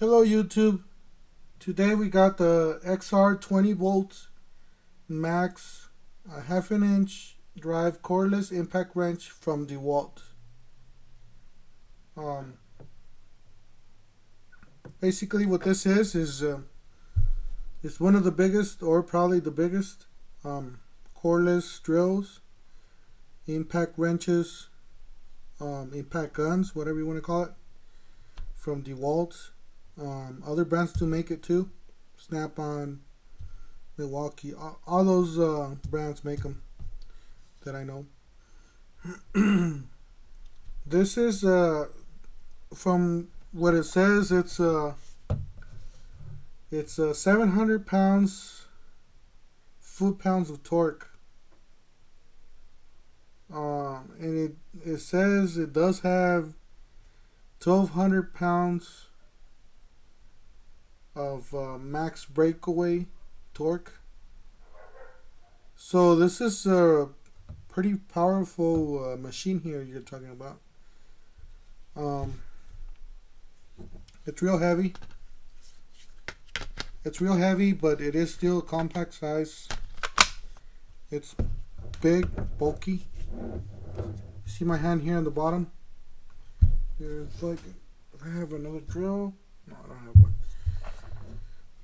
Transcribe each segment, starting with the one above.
Hello YouTube. Today we got the XR 20 volt max half an inch drive cordless impact wrench from Dewalt. Basically what this is it's one of the biggest, or probably the biggest, cordless drills, impact wrenches, impact guns, whatever you want to call it, from Dewalt. Other brands do make it too. Snap-on, Milwaukee, all those brands make them that I know. This is from what it says, it's 700 foot-pounds of torque. And it says it does have 1,200 pounds of max breakaway torque. So this is a pretty powerful machine here you're talking about. It's real heavy. It's real heavy, but it is still a compact size. It's big, bulky. You see my hand here on the bottom? There's like, I have another drill. No, I don't have one.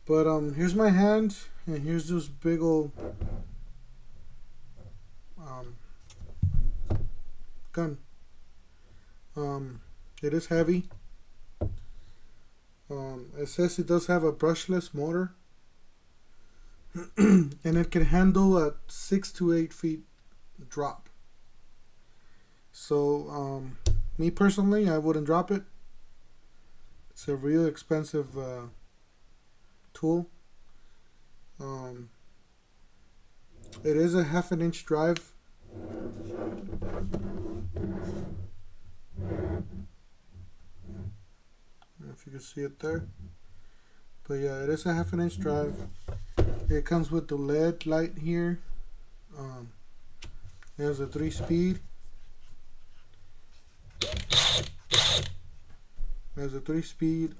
But here's my hand, and here's this big old gun. It is heavy. It says it does have a brushless motor, and it can handle a 6 to 8 feet drop. So me personally, I wouldn't drop it. It's a real expensive tool. It is a half an inch drive. I don't know if you can see it there, but yeah, it is a half an inch drive. It comes with the LED light here. There's a 3-speed. There's a 3-speed.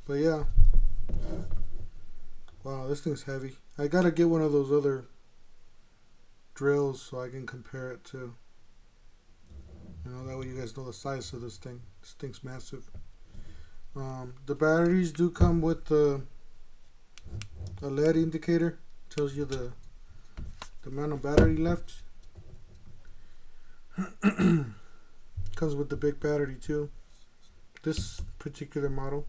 But yeah, wow, this thing's heavy. I gotta get one of those other drills so I can compare it to, you know, that way you guys know the size of this thing. This thing's massive. The batteries do come with a LED indicator. Tells you the amount of battery left. Comes with the big battery too. This particular model.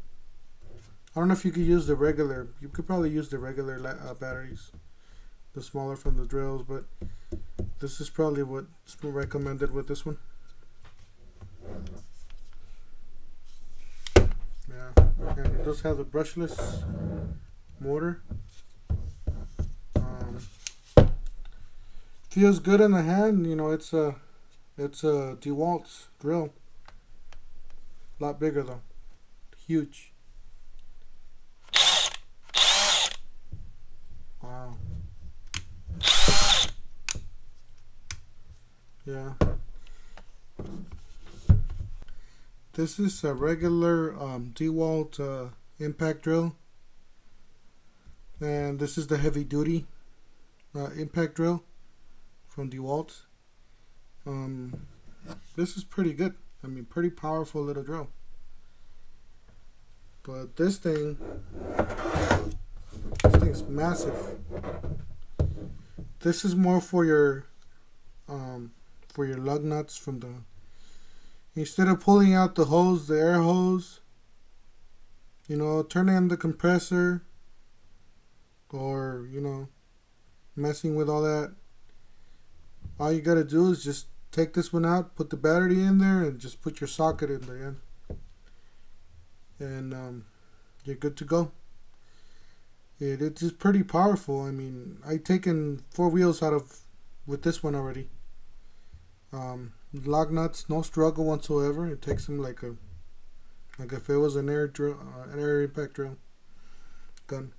I don't know if you could use the regular. You could probably use the regular batteries, the smaller from the drills, but this is probably what's recommended with this one. Yeah, and it does have the brushless motor. Feels good in the hand. You know, it's a DeWalt drill. A lot bigger though, huge. Wow. Yeah. This is a regular Dewalt impact drill, and this is the heavy duty impact drill from Dewalt. This is pretty good. I mean, pretty powerful little drill. But this thing's massive. This is more for your lug nuts from the. Instead of pulling out the hose, the air hose, you know, turning on the compressor, or, you know, messing with all that, all you gotta do is just take this one out, put the battery in there, and just put your socket in there, and you're good to go. It's just pretty powerful. I mean, I've taken 4 wheels out of with this one already. Lug nuts, no struggle whatsoever. It takes them like if it was an air drill, an air impact drill gun.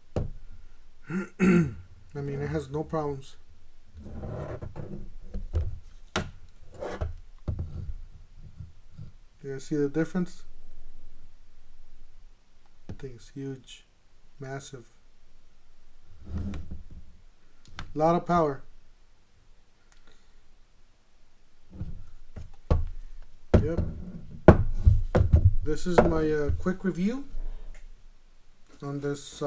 I mean, it has no problems. You guys see the difference? That thing's huge, massive. A lot of power. Yep. This is my quick review on this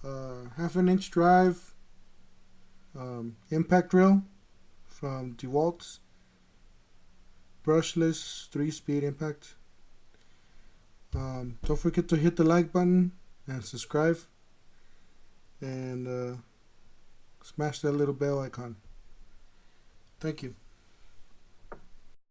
half-an-inch drive impact drill from Dewalt. Brushless 3-speed impact. Don't forget to hit the like button and subscribe, and smash that little bell icon. Thank you.